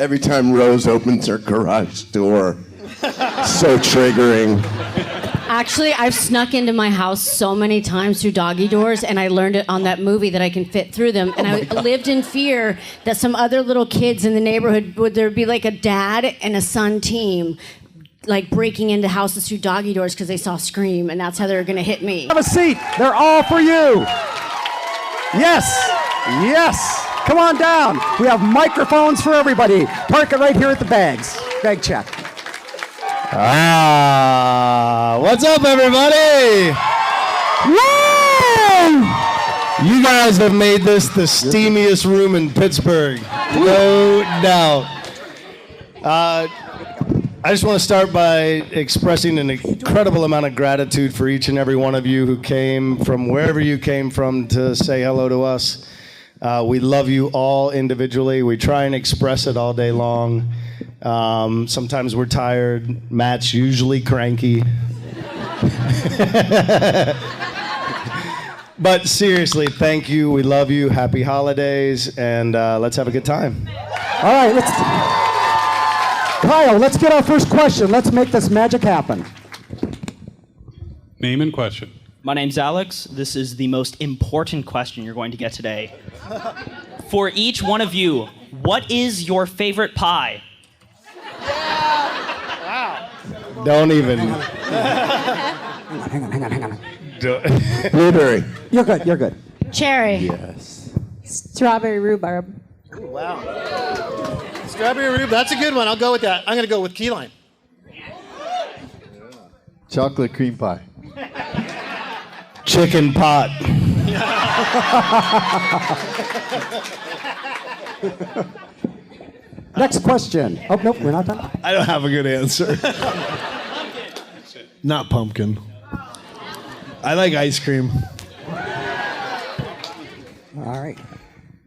Every time Rose opens her garage door. So triggering. Actually, I've snuck into my house so many times through doggy doors, and I learned it on that movie that I can fit through them. And I lived in fear that some other little kids in the neighborhood, would there be like a dad and a son team, like breaking into houses through doggy doors because they saw Scream, and that's how they were going to hit me. Have a seat. They're all for you. Yes. Yes. Come on down. We have microphones for everybody. Park it right here at the bags. Bag check. What's up, everybody? Woo! You guys have made this the steamiest room in Pittsburgh, no doubt. I just want to start by expressing an incredible amount of gratitude for each and every one of you who came from wherever you came from to say hello to us. We love you all individually. We try and express it all day long. Sometimes we're tired. Matt's usually cranky. But seriously, thank you. We love you. Happy holidays, and let's have a good time. All right, Kyle, let's get our first question. Let's make this magic happen. Name and question. My name's Alex. This is the most important question you're going to get today. For each one of you, what is your favorite pie? Wow. Don't even. Hang on. Blueberry. You're good. Cherry. Yes. Strawberry rhubarb. Ooh, wow. Strawberry rhubarb, that's a good one. I'll go with that. I'm going to go with key lime. Chocolate cream pie. Chicken pot. Next question. Oh, nope, we're not done. I don't have a good answer. Not pumpkin. I like ice cream. All right.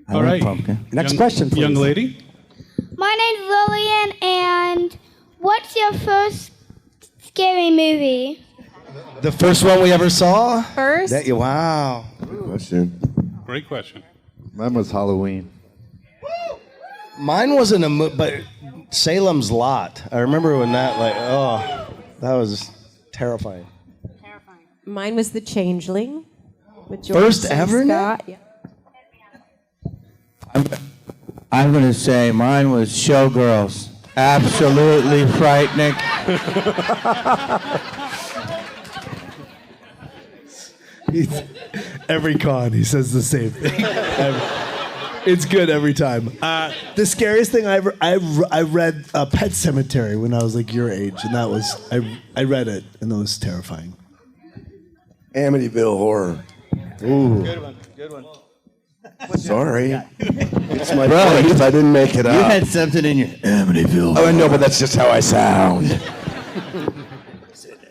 All right. Pumpkin. Next question, please. Young lady. My name's Lillian, and what's your first scary movie? The first one we ever saw? First? Wow. Good question. Great question. Mine was Halloween. Mine wasn't but Salem's Lot. I remember when that, that was terrifying. Mine was The Changeling. With George First C. ever? Scott. Yeah. I'm going to say mine was Showgirls. Absolutely frightening. Every con, he says the same thing. It's good every time. The scariest thing I read Pet Sematary when I was like your age, and that was I read it, and that was terrifying. Amityville Horror. Ooh. Good one. Sorry. It's my voice. I didn't make it up. You had something in your Amityville. Oh, I know, but that's just how I sound.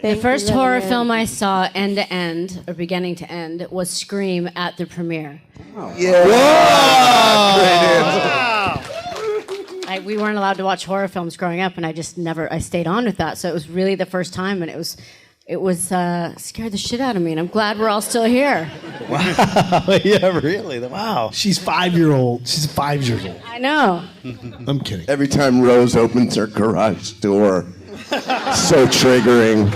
The first horror film I saw end to end, or beginning to end, was Scream at the premiere. Oh. Yeah. Wow. We weren't allowed to watch horror films growing up, and I stayed on with that. So it was really the first time, and it was scared the shit out of me, and I'm glad we're all still here. Wow. Yeah, really. Wow. She's 5 years old. She's 5 years old. I know. I'm kidding. Every time Rose opens her garage door. So triggering.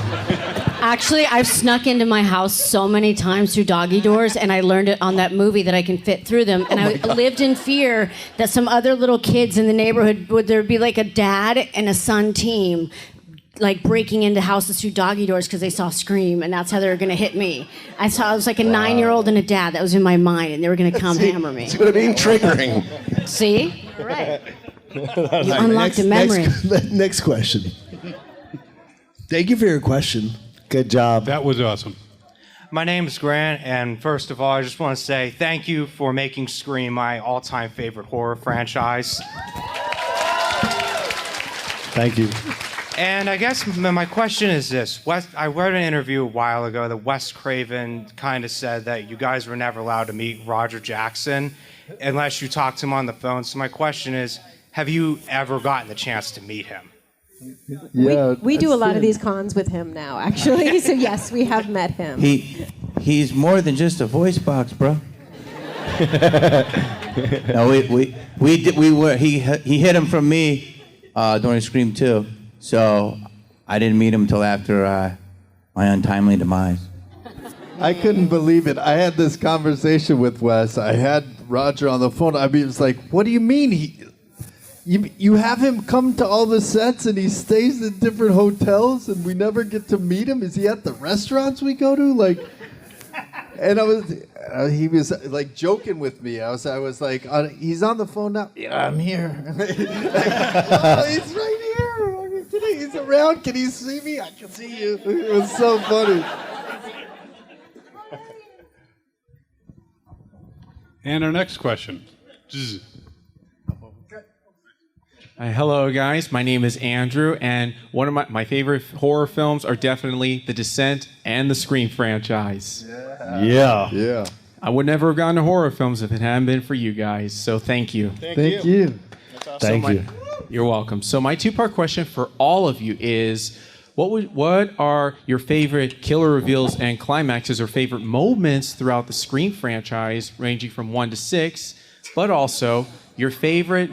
Actually, I've snuck into my house so many times through doggy doors, and I learned it on that movie that I can fit through them. And I lived in fear that some other little kids in the neighborhood, would there be like a dad and a son team, like breaking into houses through doggy doors because they saw Scream, and that's how they were going to hit me. I was like a 9-year-old and a dad. That was in my mind, and they were going to come hammer me. It's going to be triggering. See? Right. You unlocked a memory. Next question. Thank you for your question. Good job. That was awesome. My name is Grant, and first of all, I just want to say thank you for making Scream my all-time favorite horror franchise. Thank you. And I guess my question is this. I read an interview a while ago that Wes Craven kind of said that you guys were never allowed to meet Roger Jackson unless you talked to him on the phone. So my question is, have you ever gotten the chance to meet him? Yeah, we do a lot of these cons with him now, actually. So yes, we have met him. He's more than just a voice box, bro. No, He hid him from me during Scream 2, so I didn't meet him until after my untimely demise. I couldn't believe it. I had this conversation with Wes. I had Roger on the phone. I mean, it's like, what do you mean? You have him come to all the sets and he stays in different hotels and we never get to meet him? Is he at the restaurants we go to? Like, and he was like joking with me. I was like, he's on the phone now. Yeah, I'm here. Oh, he's right here. He's around. Can he see me? I can see you. It was so funny. And our next question. Hello, guys. My name is Andrew, and one of my favorite horror films are definitely The Descent and the Scream franchise. Yeah. I would never have gotten to horror films if it hadn't been for you guys, so thank you. Thank you. Thank you. You're welcome. So my two-part question for all of you is, what are your favorite killer reveals and climaxes or favorite moments throughout the Scream franchise, ranging from 1 to 6, but also your favorite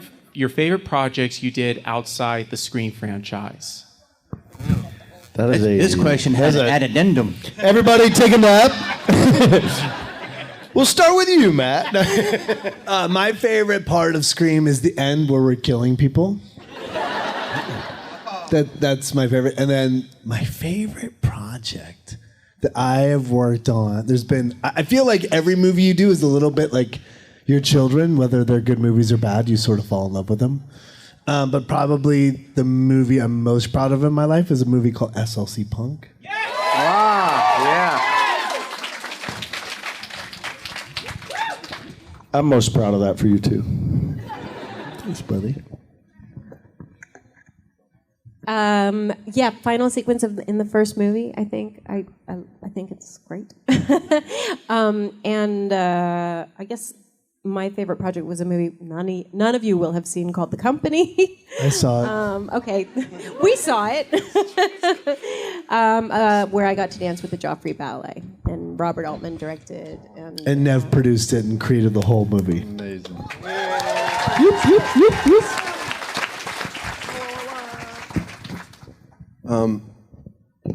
projects you did outside the Scream franchise? This question has an addendum. Everybody take a nap. We'll start with you, Matt. My favorite part of Scream is the end where we're killing people. That's my favorite. And then my favorite project that I have worked on, I feel like every movie you do is a little bit like your children, whether they're good movies or bad, you sort of fall in love with them. But probably the movie I'm most proud of in my life is a movie called SLC Punk. I'm most proud of that for you, too. Thanks, buddy. Final sequence in the first movie. I think it's great. I guess my favorite project was a movie none of you will have seen called The Company. I saw it. Okay, we saw it. Where I got to dance with the Joffrey Ballet, and Robert Altman directed. And Nev produced it and created the whole movie. Amazing.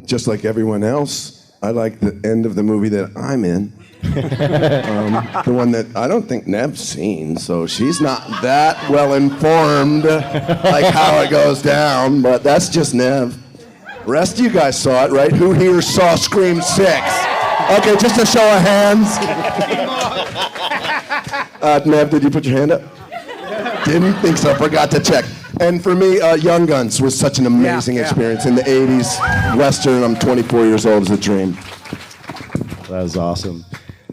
Just like everyone else, I like the end of the movie that I'm in. The one that I don't think Nev's seen, so she's not that well informed like how it goes down, but that's just Nev. The rest of you guys saw it, right? Who here saw Scream 6? Okay, just a show of hands. Nev, did you put your hand up? Didn't think so, forgot to check. And for me, Young Guns was such an amazing experience in the 80s. Western, I'm 24 years old, is a dream. That was awesome.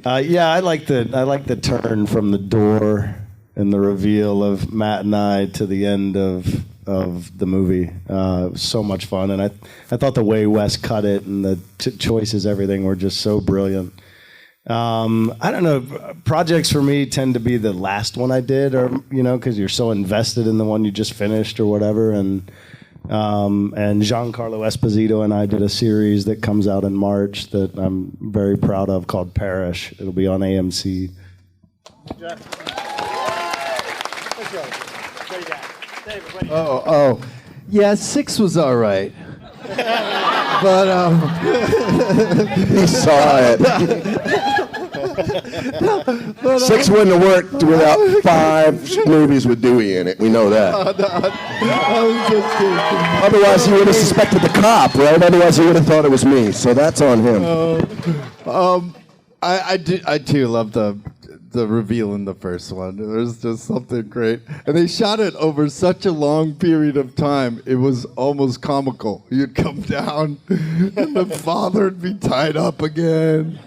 I like the turn from the door and the reveal of Matt and I to the end of the movie. It was so much fun, and I thought the way Wes cut it and the choices, everything were just so brilliant. I don't know. Projects for me tend to be the last one I did, or because you're so invested in the one you just finished or whatever. And Giancarlo Esposito and I did a series that comes out in March that I'm very proud of called Parish. It'll be on AMC. Yeah, 6 was all right. But he saw it. 6 wouldn't have worked without 5 movies with Dewey in it. We know that. I was just kidding. Otherwise, he would have suspected the cop, right? Otherwise, he would have thought it was me. So that's on him. I too love the reveal in the first one. There's just something great. And they shot it over such a long period of time, it was almost comical. You'd come down, and the father would be tied up again.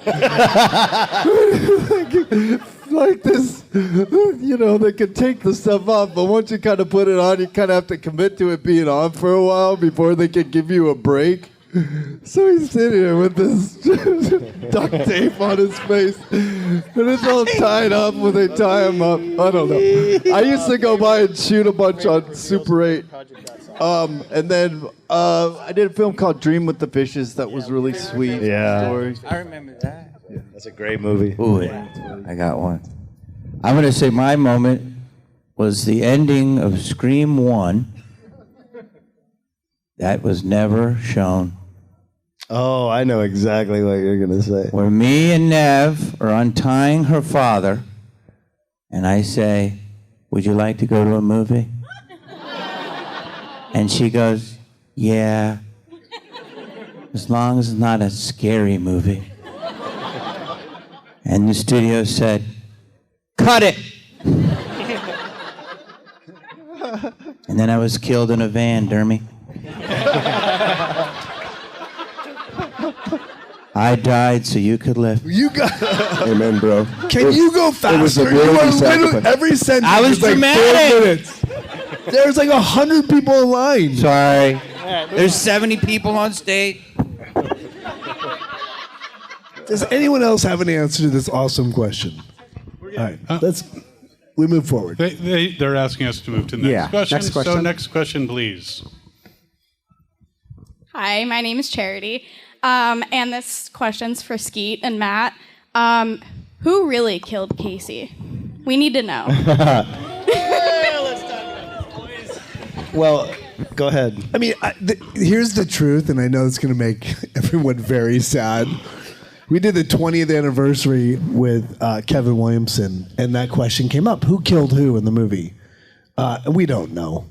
like this, they could take the stuff off, but once you kind of put it on, you kind of have to commit to it being on for a while before they can give you a break. So he's sitting here with this duct tape on his face, and it's all tied up when they tie him up. I don't know. I used to go by and shoot a bunch on Super 8. And then I did a film called Dream with the Fishes that was really sweet. Yeah. Story. I remember that. That's a great movie. Ooh, I got one. I'm going to say my moment was the ending of Scream 1 that was never shown. Oh, I know exactly what you're going to say. Where me and Nev are untying her father, and I say, would you like to go to a movie? And she goes, yeah, as long as it's not a scary movie. And the studio said, cut it! And then I was killed in a van, Dermy. I died so you could live. You got. Amen, bro. Can you go faster? It was a You are worthy literally- sacrifice. every sentence I was is like dramatic. 4 minutes. There's like 100 people in line. Sorry. There's 70 people on stage. Does anyone else have an answer to this awesome question? All right, we move forward. They're asking us to move to the next Yeah, question. next question. So next question, please. Hi, my name is Charity, and this question's for Skeet and Matt. Who really killed Casey? We need to know. Well, go ahead. I mean, here's the truth, and I know it's going to make everyone very sad. We did the 20th anniversary with Kevin Williamson, and that question came up. Who killed who in the movie? We don't know.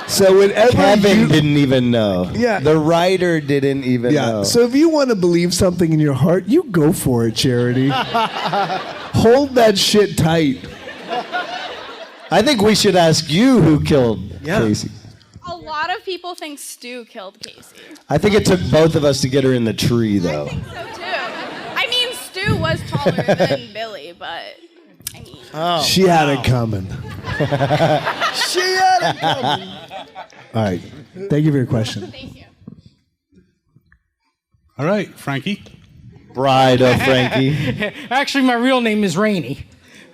So whenever Kevin didn't even know. Yeah. The writer didn't even know. So if you want to believe something in your heart, you go for it, Charity. Hold that shit tight. I think we should ask you who killed Casey. A lot of people think Stu killed Casey. I think it took both of us to get her in the tree, though. I think so too. I mean, Stu was taller than Billy, but I mean. Oh, She had it coming. She had it coming. All right. Thank you for your question. Thank you. All right, Frankie. Bride of Frankie. Actually, my real name is Rainey.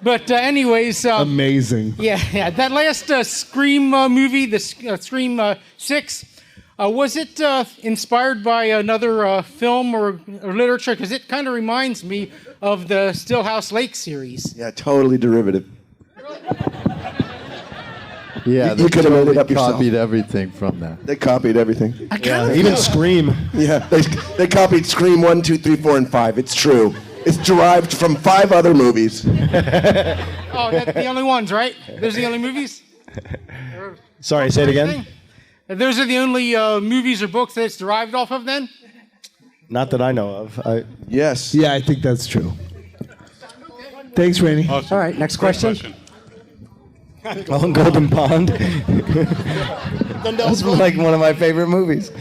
But anyways, Amazing. yeah, that last Scream movie, the Scream 6, was it inspired by another film or literature? Because it kind of reminds me of the Stillhouse Lake series. Yeah, totally derivative. Yeah, You could have made it up copied yourself. everything from that. They copied everything. Even Scream. Yeah, they copied Scream 1, 2, 3, 4, and 5. It's true. It's derived from 5 other movies. Oh, that's the only ones, right? Those are the only movies? Sorry, say it again. Those are the only movies or books that it's derived off of then? Not that I know of. Yes. Yeah, I think that's true. Thanks, Rainey. Awesome. All right, next Great question. Oh, Golden Pond. That's like one of my favorite movies.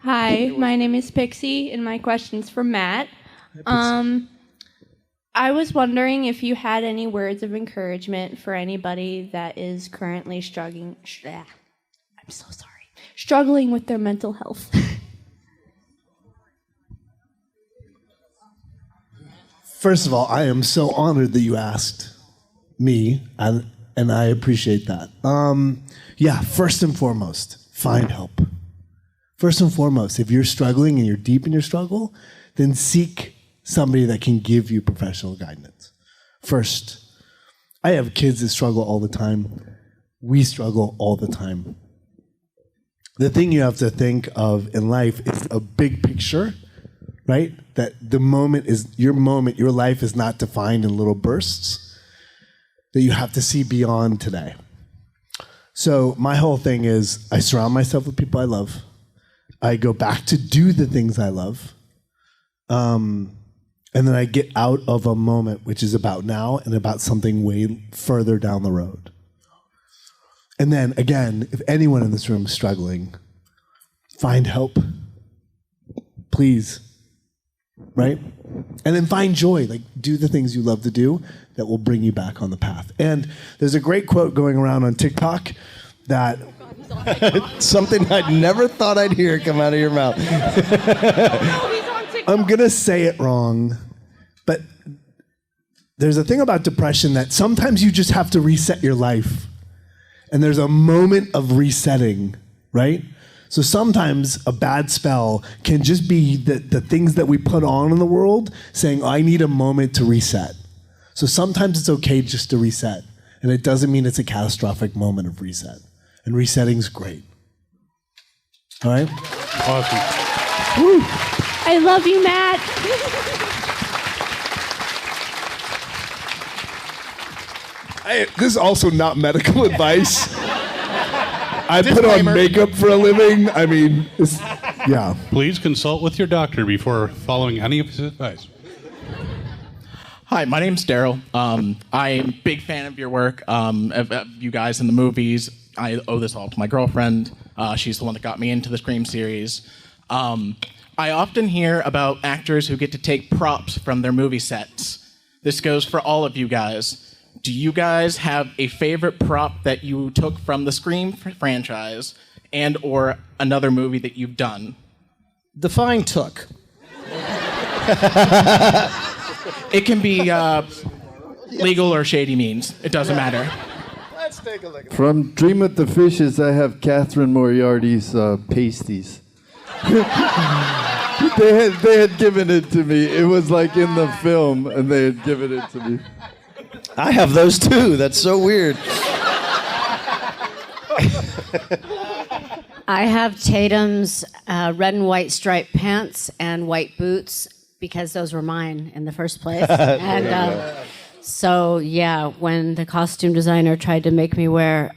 Hi, my name is Pixie, and my question's for Matt. I was wondering if you had any words of encouragement for anybody that is currently struggling with their mental health. First of all, I am so honored that you asked me, and I appreciate that. Yeah, first and foremost, find help. First and foremost, if you're struggling and you're deep in your struggle, then seek somebody that can give you professional guidance. First, I have kids that struggle all the time. We struggle all the time. The thing you have to think of in life is a big picture, right? That the moment, your life is not defined in little bursts, that you have to see beyond today. So my whole thing is I surround myself with people I love. I go back to do the things I love. And then I get out of a moment which is about now and about something way further down the road. And then again, if anyone in this room is struggling, find help. Please. Right? And then find joy. Like, do the things you love to do that will bring you back on the path. And there's a great quote going around on TikTok that something I never thought I'd hear come out of your mouth. I'm going to say it wrong, but there's a thing about depression that sometimes you just have to reset your life. And there's a moment of resetting, right? So sometimes a bad spell can just be the things that we put on in the world saying, I need a moment to reset. So sometimes it's okay just to reset. And it doesn't mean it's a catastrophic moment of reset. And resetting's great. All right? Awesome. Woo. I love you, Matt. This is also not medical advice. I put on makeup for a living. I mean, yeah. Please consult with your doctor before following any of his advice. Hi, my name's Daryl. I'm a big fan of your work, of you guys in the movies. I owe this all to my girlfriend. She's the one that got me into the Scream series. I often hear about actors who get to take props from their movie sets. This goes for all of you guys. Do you guys have a favorite prop that you took from the Scream franchise and or another movie that you've done? Define took. It can be legal or shady means. It doesn't matter. Let's take a look. From Dream with the Fishes, I have Catherine Moriarty's pasties. they had given it to me. It was like in the film, and they had given it to me. I have those too. That's so weird. I have Tatum's red and white striped pants and white boots because those were mine in the first place. And so, yeah, when the costume designer tried to make me wear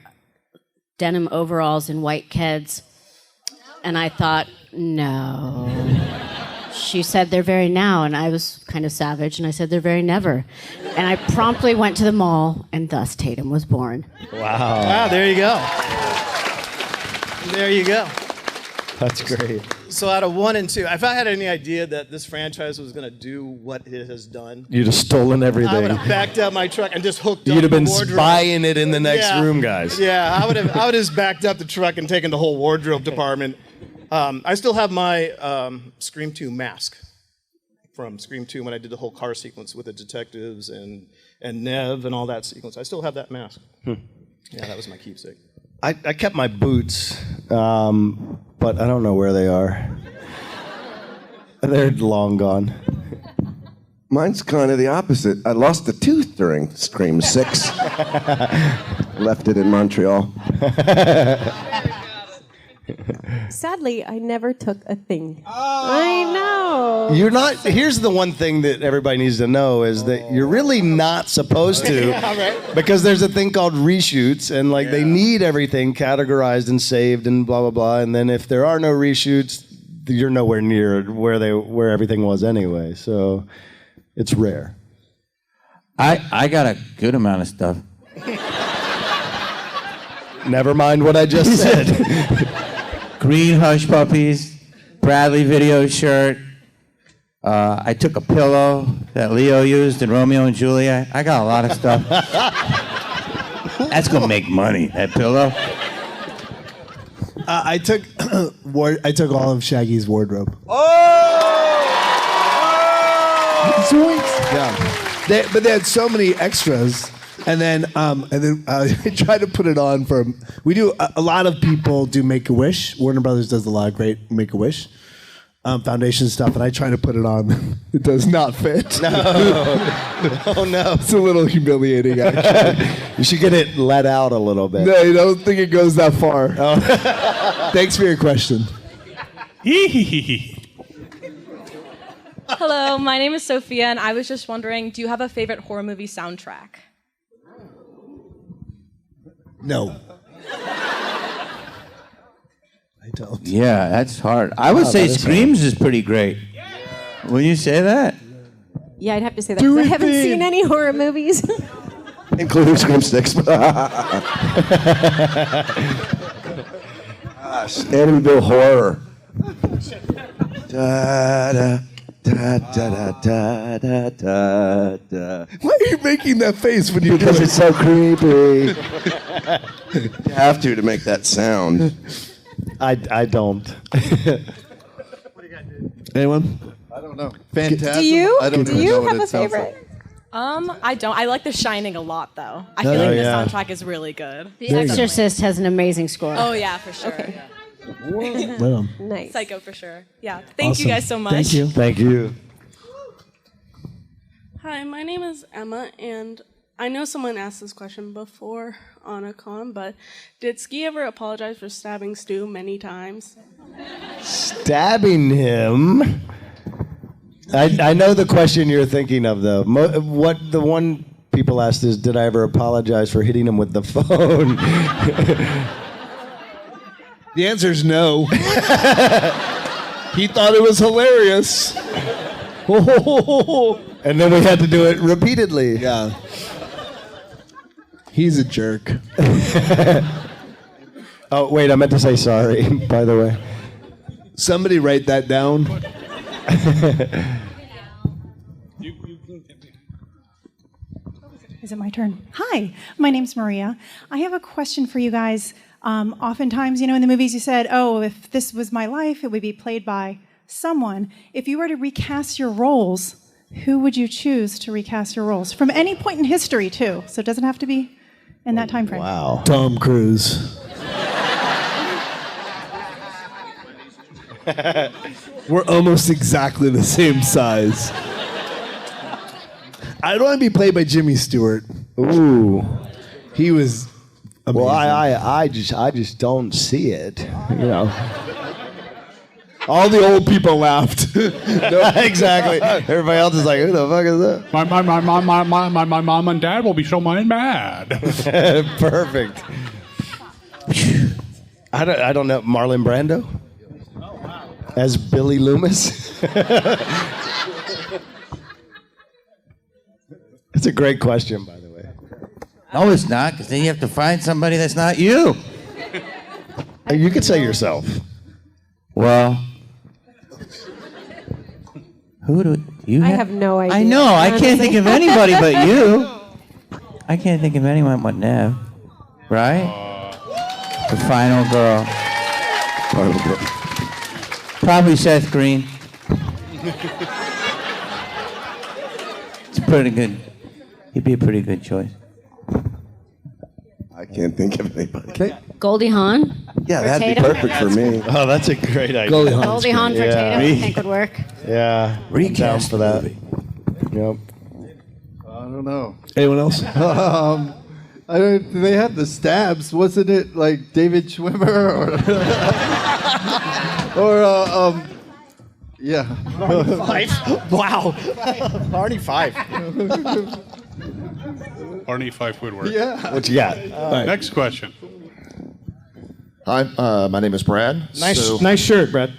denim overalls and white Keds, and I thought, no. She said, they're very now, and I was kind of savage, and I said, they're very never. And I promptly went to the mall, and thus Tatum was born. Wow. Wow, there you go. There you go. That's great. So out of 1 and 2, if I had any idea that this franchise was going to do what it has done, You'd have stolen everything. I would have backed up my truck and just hooked up You'd have been the wardrobe. spying it in the next room, guys. Yeah, I would have just backed up the truck and taken the whole wardrobe department. I still have my Scream 2 mask from Scream 2 when I did the whole car sequence with the detectives and Nev and all that sequence. I still have that mask. Yeah, that was my keepsake. I kept my boots, but I don't know where they are. They're long gone. Mine's kind of the opposite. I lost a tooth during Scream 6. Left it in Montreal. Sadly, I never took a thing. I know. You're not. Here's the one thing that everybody needs to know is that you're really not supposed to, Yeah, right. because there's a thing called reshoots, and like they need everything categorized and saved and blah blah blah. And then if there are no reshoots, you're nowhere near where everything was anyway. So it's rare. I got a good amount of stuff. Never mind what I just said. Green Hush Puppies, Bradley video shirt. I took a pillow that Leo used in Romeo and Juliet. I got a lot of stuff. That's gonna make money, that pillow. I took all of Shaggy's wardrobe. Yeah, but they had so many extras, and then I tried to put it on for. We do a lot of people do Make-A-Wish. Warner Brothers does a lot of great Make-A-Wish foundation stuff, and I try to put it on. It does not fit. No, oh no, it's a little humiliating. Actually, you should get it let out a little bit. No, I don't think it goes that far. Oh. Thanks for your question. Hello, my name is Sophia, and I was just wondering, do you have a favorite horror movie soundtrack? No. I don't. Yeah, that's hard. I would say Screams is pretty great. Will you say that? Yeah, I'd have to say that 'cause I haven't seen any horror movies. Including Scream 6. Gosh, Amityville Horror. Da, da, da, da, da, da, da, da. Why are you making that face when you do Because it? it's so creepy. You have to make that sound. I don't. Anyone? I don't know. Phantasm. Do you? I don't Do even you know what have it a sounds favorite? like. I don't. I like The Shining a lot, though. I Oh, feel like yeah. the soundtrack is really good. The Exorcist has an amazing score. Oh yeah, for sure. Okay. Right on. Nice. Psycho for sure. Yeah. Thank Awesome. you guys so much. Thank you. Thank you. Hi, my name is Emma, and I know someone asked this question before on a con, but did Ski ever apologize for stabbing Stu many times? Stabbing him? I know the question you're thinking of, though. What the one people asked is, did I ever apologize for hitting him with the phone? The answer is no. He thought it was hilarious. And then we had to do it repeatedly. Yeah. He's a jerk. Oh, wait, I meant to say sorry, by the way. Somebody write that down. Is it my turn? Hi, my name's Maria. I have a question for you guys. Oftentimes, in the movies you said, oh, if this was my life, it would be played by someone. If you were to recast your roles, who would you choose to recast your roles? From any point in history, too. So it doesn't have to be in that time frame. Wow. Tom Cruise. We're almost exactly the same size. I don't want to be played by Jimmy Stewart. Ooh. He was amazing. Well, I just don't see it, All the old people laughed. Exactly. Everybody else is like, who the fuck is that? My mom and dad will be so mad. Perfect. I don't know. Marlon Brando? As Billy Loomis? It's a great question, by the way. No, it's not, because then you have to find somebody that's not you. You could say yourself. Well, who do you? I have no idea. I know. I can't think of anybody but you. I can't think of anyone but Nev. Right? The final girl. Probably Seth Green. It's pretty good. He'd be a pretty good choice. I can't think of anybody. Goldie Hawn? Yeah, that'd be Tatum? perfect for me. Oh, that's a great idea. Goldie Hawn's Goldie Hawn for Tatum, I think would work. Yeah, I'm down for that. Yep. I don't know. Anyone else? I don't. They had the stabs. Wasn't it like David Schwimmer or yeah. Five? Wow. Barney Fife. Barney Fife would work. Yeah. What you got? Next question. Hi, my name is Brad. Nice shirt, Brad.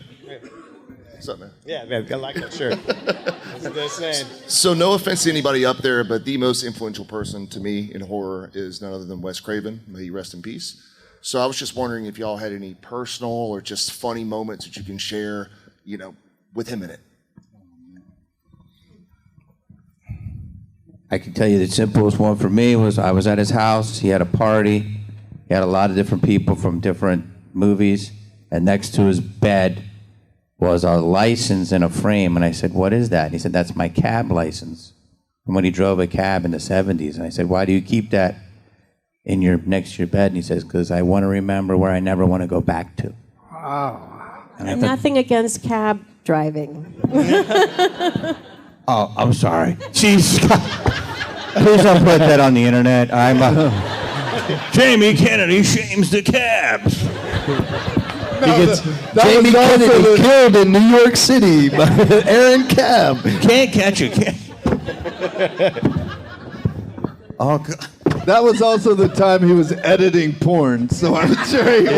What's up, man? Yeah, man, I like that shirt. That's what they're saying. So no offense to anybody up there, but the most influential person to me in horror is none other than Wes Craven. May he rest in peace. So I was just wondering if y'all had any personal or just funny moments that you can share, with him in it. I can tell you the simplest one for me was I was at his house. He had a party. He had a lot of different people from different movies. And next to his bed was a license in a frame. And I said, what is that? And he said, that's my cab license from when he drove a cab in the 70s. And I said, why do you keep that in next to your bed? And he says, because I want to remember where I never want to go back to. Wow. And Nothing against cab driving. Oh, I'm sorry. Jeez. Please don't put that on the internet. Jamie Kennedy shames the cabs. Jamie Kennedy killed in New York City by Aaron Cab. Can't catch a cab. Oh, God. That was also the time he was editing porn, so I'm sure he was.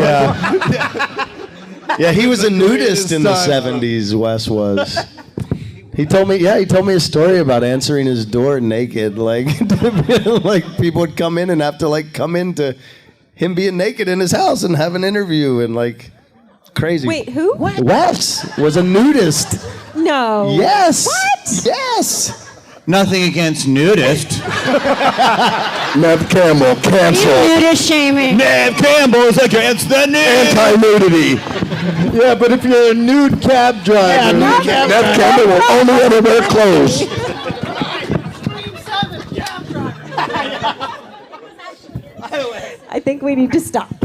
Yeah, he was a nudist in the 70s, Wes was. He told me a story about answering his door naked. Like people would come in and have to come into him being naked in his house and have an interview and crazy. Wait, who? What? Wes was a nudist. No. Yes. What? Yes. Nothing against nudist. Nev Campbell, cancel. Nudist shaming. Nev Campbell's against the nude. Anti-nudity. Yeah, but if you're a nude cab driver, Nev Campbell will only ever wear clothes. I think we need to stop.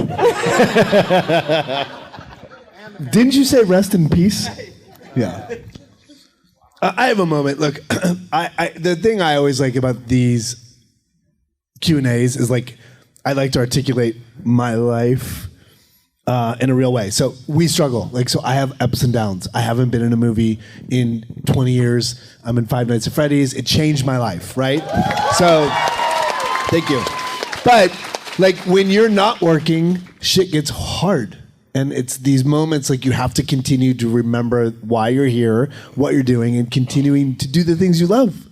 Didn't you say rest in peace? Yeah. I have a moment. Look, the thing I always like about these Q&As is like I like to articulate my life in a real way. So we struggle. Like, so I have ups and downs. I haven't been in a movie in 20 years. I'm in Five Nights at Freddy's. It changed my life, right? So, thank you. But like when you're not working, shit gets hard. And it's these moments like you have to continue to remember why you're here, what you're doing, and continuing to do the things you love.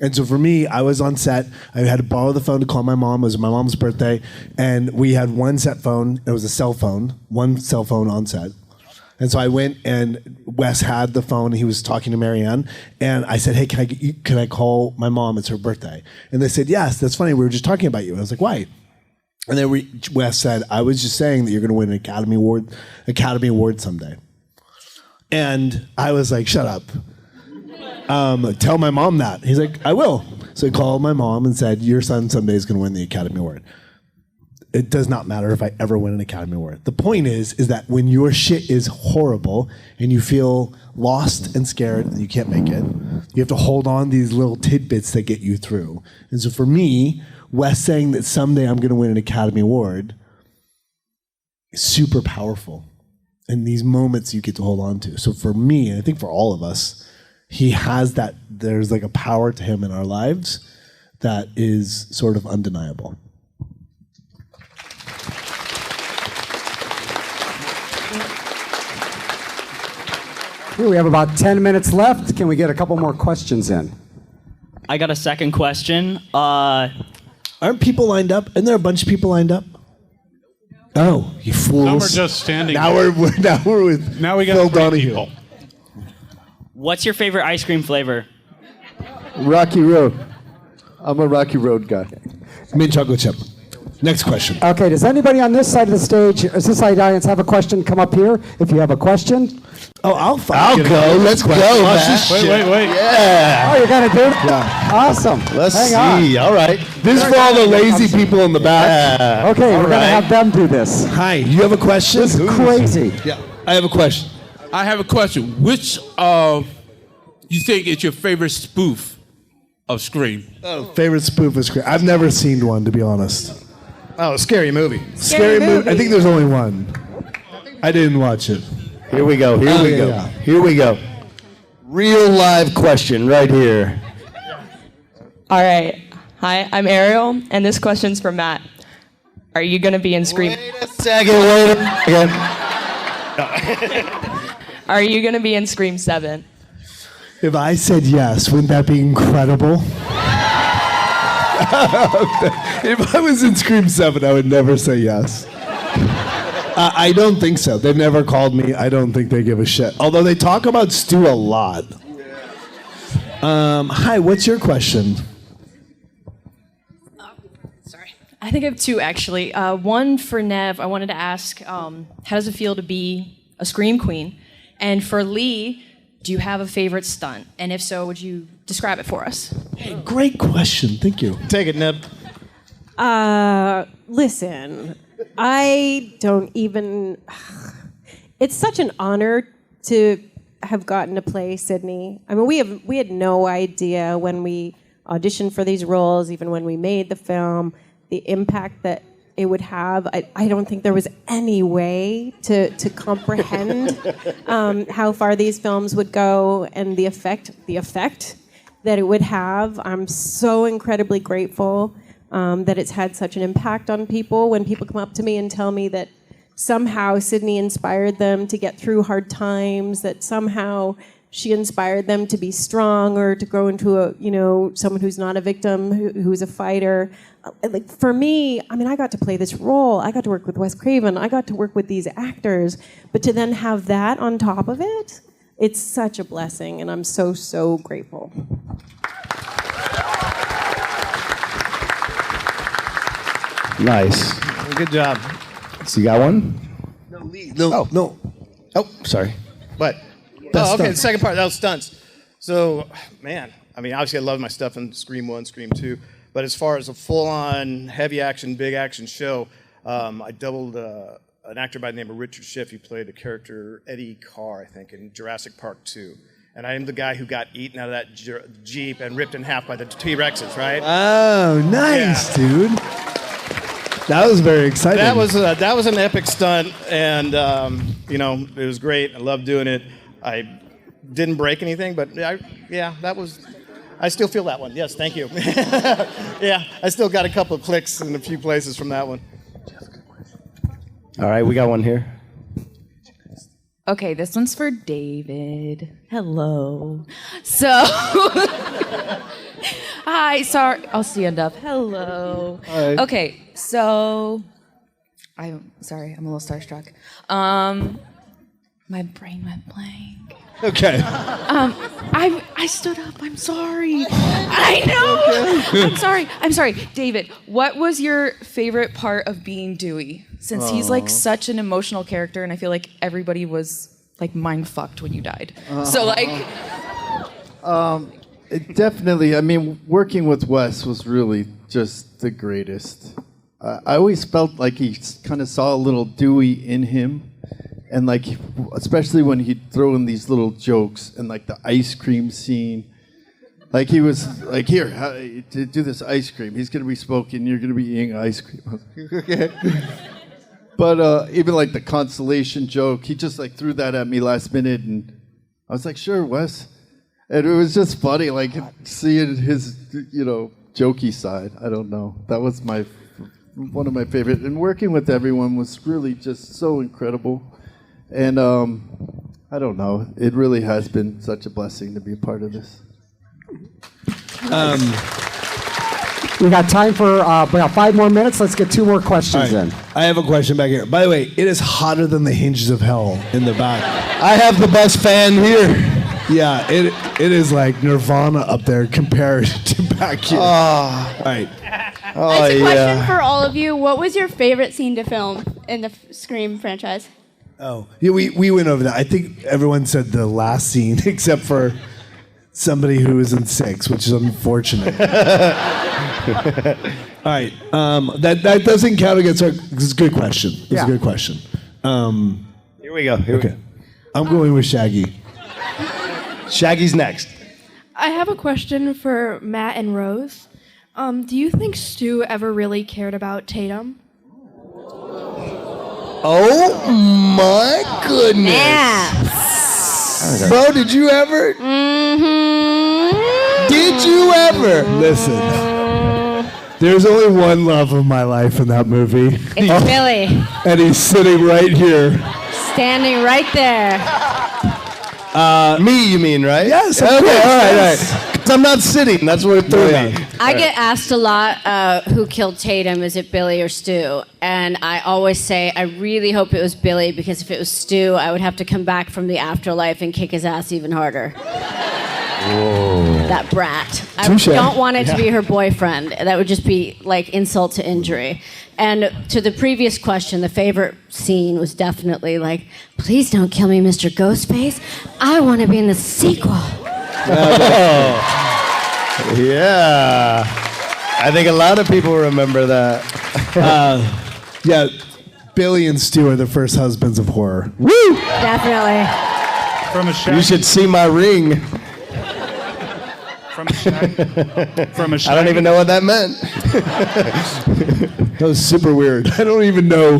And so for me, I was on set. I had to borrow the phone to call my mom. It was my mom's birthday. And we had one set phone. It was a cell phone, one cell phone on set. And so I went and Wes had the phone. And he was talking to Marianne. And I said, hey, can I call my mom? It's her birthday. And they said, yes, that's funny. We were just talking about you. And I was like, why? And then Wes said, I was just saying that you're going to win an Academy Award someday. And I was like, shut up. Tell my mom that. He's like, I will. So he called my mom and said, your son someday is going to win the Academy Award. It does not matter if I ever win an Academy Award. The point is that when your shit is horrible and you feel lost and scared and you can't make it, you have to hold on to these little tidbits that get you through. And so for me, Wes saying that someday I'm going to win an Academy Award is super powerful. And these moments you get to hold on to. So for me, and I think for all of us, he has that, there's like a power to him in our lives that is sort of undeniable. Here we have about 10 minutes left. Can we get a couple more questions in? I got a second question. Aren't people lined up? Isn't there a bunch of people lined up? Oh, you fools. Some are just standing now there. We're with Now we got Phil three Donahue. people. What's your favorite ice cream flavor? Rocky Road. I'm a Rocky Road guy. Mint chocolate chip. Next question. Okay, does anybody on this side of the stage, does this side of the audience have a question? Come up here if you have a question. Oh, I'll go. Let's go, man. Wait. Yeah. Oh, you're going to do it? Yeah. Awesome. Let's Hang see. on. All right. This is for all the lazy people in the back. Yeah. Okay, All we're going to right. have them do this. Hi, you have a question? This is crazy. Yeah, I have a question. I have a question. Which of you think is your favorite spoof of Scream? Oh, favorite spoof of Scream. I've never seen one, to be honest. Oh, Scary Movie. Scary movie. I think there's only one. I didn't watch it. Here we go. Here we go. Real live question right here. All right. Hi, I'm Ariel, and this question's for Matt. Are you going to be in Scream? Wait a second. Are you going to be in Scream 7? If I said yes, wouldn't that be incredible? If I was in Scream 7, I would never say yes. I don't think so. They've never called me. I don't think they give a shit. Although they talk about Stu a lot. Hi, what's your question? I think I have two, actually. One for Nev, I wanted to ask, how does it feel to be a Scream Queen? And for Lee, do you have a favorite stunt? And if so, would you describe it for us? Hey, great question. Thank you. Take it, Neb. Listen, I don't even. It's such an honor to have gotten to play Sydney. I mean, we had no idea when we auditioned for these roles, even when we made the film, the impact that it would have. I don't think there was any way to comprehend how far these films would go and the effect that it would have. I'm so incredibly grateful that it's had such an impact on people. When people come up to me and tell me that somehow Sydney inspired them to get through hard times, that somehow she inspired them to be strong or to grow into someone who's not a victim, who's a fighter. Like for me, I mean, I got to play this role. I got to work with Wes Craven. I got to work with these actors. But to then have that on top of it, it's such a blessing, and I'm so, so grateful. Nice. Good job. So you got one? No. Oh, sorry. But okay, the second part, that was stunts. So, man, I mean, obviously I love my stuff in Scream 1, Scream 2, but as far as a full-on, heavy action, big action show, I doubled an actor by the name of Richard Schiff. He played the character Eddie Carr, I think, in Jurassic Park 2. and I am the guy who got eaten out of that Jeep and ripped in half by the T-Rexes, right? Oh, nice, dude. That was very exciting. That was an epic stunt, and it was great. I loved doing it. I didn't break anything, but I still feel that one. Yes, thank you. Yeah, I still got a couple of clicks in a few places from that one. All right, we got one here. Okay, this one's for David. Hello. So, hi, sorry, I'll stand up. Hello. Hi. Okay, so, I'm sorry, I'm a little starstruck. My brain went blank. Okay. I stood up. I'm sorry. I know. I'm sorry. David, what was your favorite part of being Dewey? Since he's like such an emotional character, and I feel like everybody was like mind fucked when you died. So like, it definitely. I mean, working with Wes was really just the greatest. I always felt like he kind of saw a little Dewey in him. And like, especially when he'd throw in these little jokes and like the ice cream scene, like he was like, "Here, do this ice cream. He's gonna be smoking. You're gonna be eating ice cream." I was like, okay. But even like the consolation joke, he just like threw that at me last minute, and I was like, "Sure, Wes." And it was just funny, like seeing his, jokey side. I don't know. That was one of my favorite. And working with everyone was really just so incredible. And I don't know. It really has been such a blessing to be a part of this. We got time for about 5 more minutes. Let's get 2 more questions in. I have a question back here. By the way, it is hotter than the hinges of hell in the back. I have the best fan here. Yeah, it is like Nirvana up there compared to back here. All right. That's a question for all of you. What was your favorite scene to film in the Scream franchise? Oh, yeah, we went over that. I think everyone said the last scene, except for somebody who was in 6, which is unfortunate. All right, that doesn't count against our. It's a good question. It's a good question. Here we go. Okay, I'm going with Shaggy. Shaggy's next. I have a question for Matt and Rose. Do you think Stu ever really cared about Tatum? Oh my goodness. Yes. Bro, did you ever? Did you ever? Listen, there's only one love of my life in that movie. It's Billy. And he's sitting right here. Standing right there. Me, you mean, right? Yes. Okay, all right. Because I'm not sitting. That's what it threw me. I get asked a lot, who killed Tatum? Is it Billy or Stu? And I always say, I really hope it was Billy, because if it was Stu, I would have to come back from the afterlife and kick his ass even harder. Whoa. That brat. Touché. I don't want it to be her boyfriend. That would just be like insult to injury. And to the previous question, the favorite scene was definitely like, please don't kill me, Mr. Ghostface. I want to be in the sequel. Yeah. I think a lot of people remember that. Yeah, Billy and Stu are the first husbands of horror. Woo! Definitely. From a Shaggy. You should see my ring. From a Shaggy. I don't even know what that meant. That was super weird. I don't even know.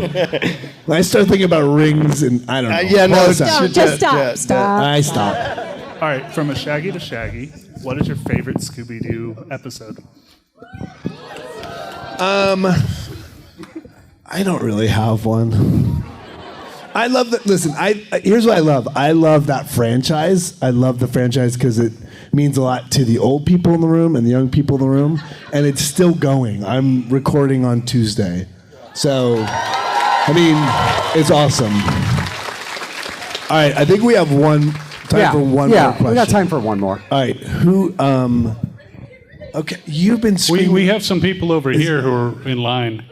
When I start thinking about rings, and I don't know. Yeah, no, Don't, just stop. Stop. I stop. All right, from a Shaggy to Shaggy, what is your favorite Scooby-Doo episode? I don't really have one. I love that. Listen, here's what I love. I love that franchise. I love the franchise because it means a lot to the old people in the room and the young people in the room, and it's still going. I'm recording on Tuesday, so I mean, it's awesome. All right, I think we have time for one more question. We got time for one more. All right, who? Okay, you've been screaming. We have some people over here who are in line.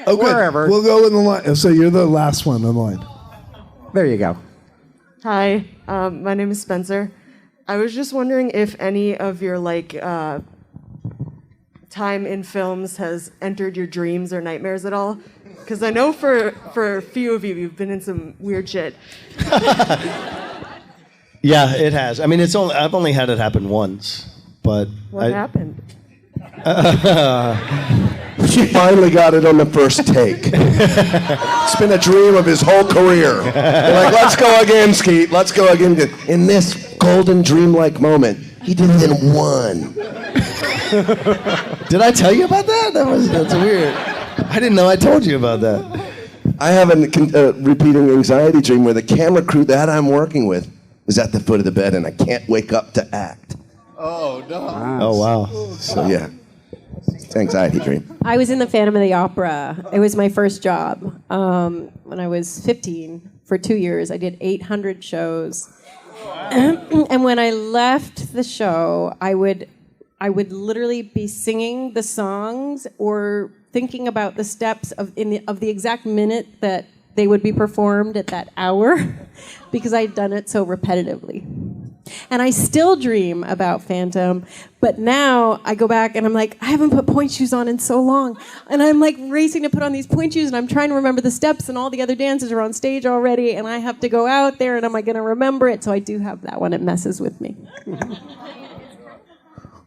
Okay, Wherever. We'll go in the line. So you're the last one on the line. There you go. Hi, my name is Spencer. I was just wondering if any of your time in films has entered your dreams or nightmares at all. Because I know for a few of you, you've been in some weird shit. Yeah, it has. I mean, I've only had it happen once, but What happened? She finally got it on the first take. It's been a dream of his whole career. They're like, let's go again, Skeet. Let's go again. In this golden dream-like moment, he did it in one. Did I tell you about that? That's weird. I didn't know I told you about that. I have a repeating anxiety dream where the camera crew that I'm working with is at the foot of the bed and I can't wake up to act. Oh, no. Oh, wow. So, yeah. It's an anxiety dream. I was in the Phantom of the Opera. It was my first job when I was 15 for 2 years. I did 800 shows. And when I left the show, I would literally be singing the songs or thinking about the steps of the exact minute that they would be performed at that hour because I'd done it so repetitively. And I still dream about Phantom, but now I go back and I'm like, I haven't put point shoes on in so long. And I'm like racing to put on these point shoes and I'm trying to remember the steps and all the other dancers are on stage already and I have to go out there and am I going to remember it? So I do have that one. It messes with me.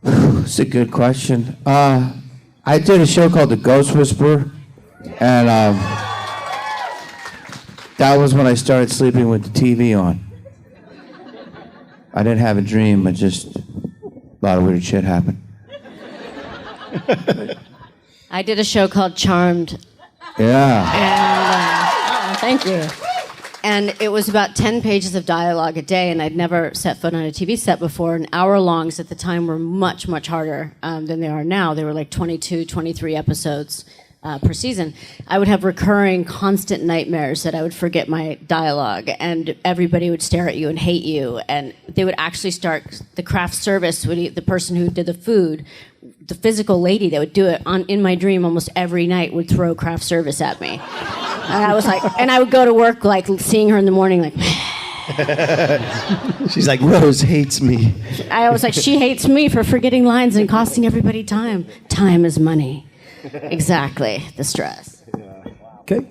It's a good question. I did a show called The Ghost Whisperer, and that was when I started sleeping with the TV on. I didn't have a dream, but just a lot of weird shit happened. I did a show called Charmed. Yeah. And, thank you. And it was about 10 pages of dialogue a day, and I'd never set foot on a TV set before. And hour-longs at the time were much, much harder than they are now. They were like 22, 23 episodes per season. I would have recurring, constant nightmares that I would forget my dialogue, and everybody would stare at you and hate you. And they would actually start, the craft service, the person who did the food, the physical lady that would do it in my dream almost every night would throw craft service at me. And I was like, and I would go to work like seeing her in the morning like, She's like, Rose hates me. I was like, she hates me for forgetting lines and costing everybody time. Time is money. Exactly, the stress. Okay,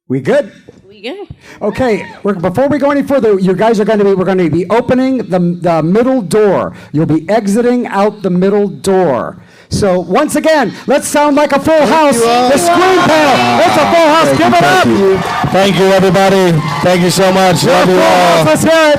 we good? We good. Okay, before we go any further, you guys we're going to be opening the middle door. You'll be exiting out the middle door. So once again, let's sound like a full house. The screen panel. It's a full house. Give it up. Thank you, everybody. Thank you so much. Love you all. Let's hear it.